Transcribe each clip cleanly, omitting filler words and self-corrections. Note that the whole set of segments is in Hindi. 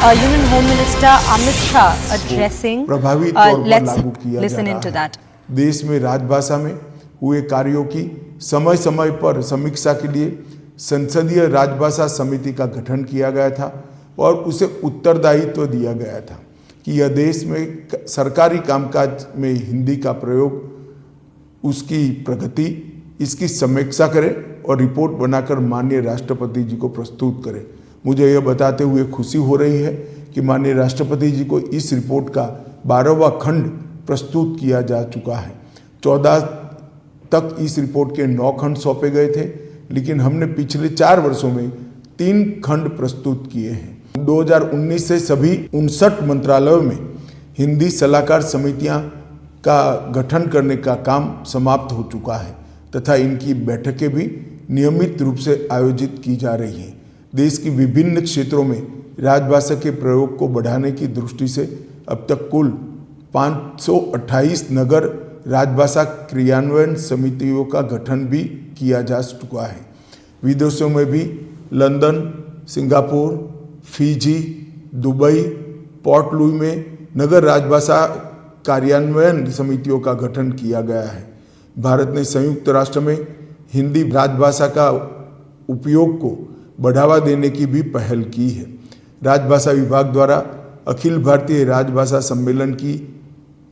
Union Home Minister Amit Shah addressing. प्रभावी तौर पर Let's लागू किया listen जा into रहा है। that. देश में राजभाषा में हुए कार्यों की समय समय पर समीक्षा के लिए संसदीय राजभाषा समिति का गठन किया गया था और उसे उत्तरदायित्व दिया गया था कि यह देश में सरकारी कामकाज में हिंदी का प्रयोग, उसकी प्रगति, इसकी समीक्षा करे और रिपोर्ट बनाकर माननीय राष्ट्रपति जी को प्रस्तुत करे। मुझे यह बताते हुए खुशी हो रही है कि माननीय राष्ट्रपति जी को इस रिपोर्ट का 12वां खंड प्रस्तुत किया जा चुका है। 14 तक इस रिपोर्ट के 9 खंड सौंपे गए थे, लेकिन हमने पिछले 4 वर्षों में 3 खंड प्रस्तुत किए हैं। 2019 से सभी 59 मंत्रालयों में हिंदी सलाहकार समितियां का गठन करने का काम समाप्त हो चुका है तथा इनकी बैठकें भी नियमित रूप से आयोजित की जा रही हैं। देश की विभिन्न क्षेत्रों में राजभाषा के प्रयोग को बढ़ाने की दृष्टि से अब तक कुल 528 नगर राजभाषा क्रियान्वयन समितियों का गठन भी किया जा चुका है। विदेशों में भी London, Singapore, Fiji, Dubai, port Louis में नगर राजभाषा कार्यान्वयन समितियों का गठन किया गया है। भारत ने संयुक्त राष्ट्र में हिंदी राजभाषा का उपयोग को बढ़ावा देने की भी पहल की है। राजभाषा विभाग द्वारा अखिल भारतीय राजभाषा सम्मेलन की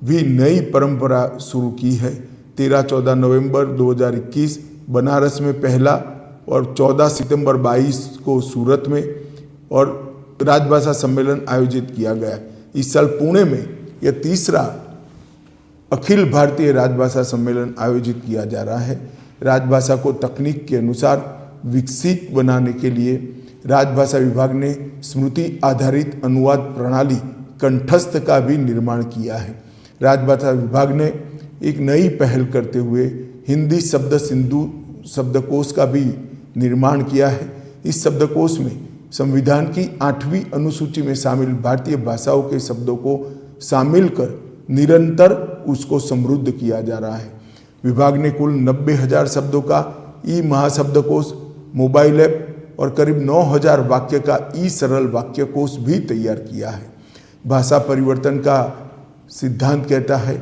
भी नई परंपरा शुरू की है। 13-14 नवंबर 2021 बनारस में पहला और 14 सितंबर 22 को सूरत में और राजभाषा सम्मेलन आयोजित किया गया। इस साल पुणे में यह तीसरा अखिल भारतीय राजभाषा सम्मेलन आयोजित किया जा रहा है। राजभाषा को तकनीक के अनुसार विकसित बनाने के लिए राजभाषा विभाग ने स्मृति आधारित अनुवाद प्रणाली कंठस्थ का भी निर्माण किया है। राजभाषा विभाग ने एक नई पहल करते हुए हिंदी शब्द सिंधु शब्दकोश का भी निर्माण किया है। इस शब्दकोश में संविधान की 8वीं अनुसूची में शामिल भारतीय भाषाओं के शब्दों को शामिल कर निरंतर उसको समृद्ध किया जा रहा है। विभाग ने कुल 90,000 शब्दों का ई महाशब्दकोश, मोबाइल ऐप और करीब 9,000 वाक्य का ई सरल वाक्यकोश भी तैयार किया है। भाषा परिवर्तन का सिद्धांत कहता है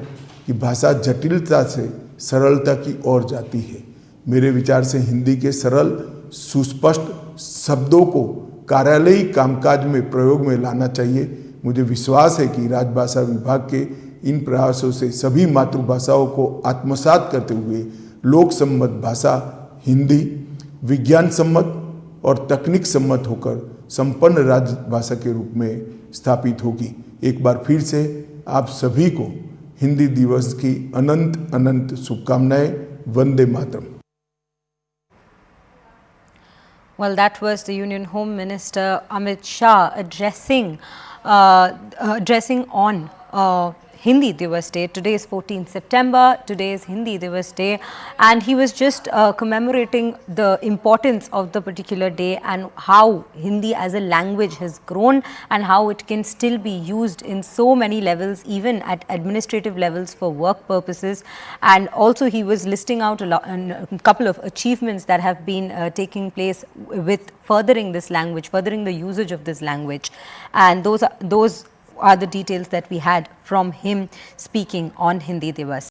कि भाषा जटिलता से सरलता की ओर जाती है। मेरे विचार से हिंदी के सरल सुस्पष्ट शब्दों को कार्यालयी कामकाज में प्रयोग में लाना चाहिए। मुझे विश्वास है कि राजभाषा विभाग के इन प्रयासों से सभी मातृभाषाओं को आत्मसात करते हुए लोक सम्मत भाषा हिंदी विज्ञान सम्मत और तकनीक सम्मत होकर संपन्न राजभाषा के रूप में स्थापित होगी। एक बार फिर से आप सभी को हिंदी दिवस की अनंत अनंत शुभकामनाएं। Vande Mataram. Well, that was the Union Home Minister Amit Shah addressing on Hindi Divas Day. Today is 14th September, today is Hindi Divas Day, and he was just commemorating the importance of the particular day and how Hindi as a language has grown and how it can still be used in so many levels, even at administrative levels for work purposes. And also he was listing out a couple of achievements that have been taking place with furthering this language, furthering the usage of this language, and those are the details that we had from him speaking on Hindi Divas.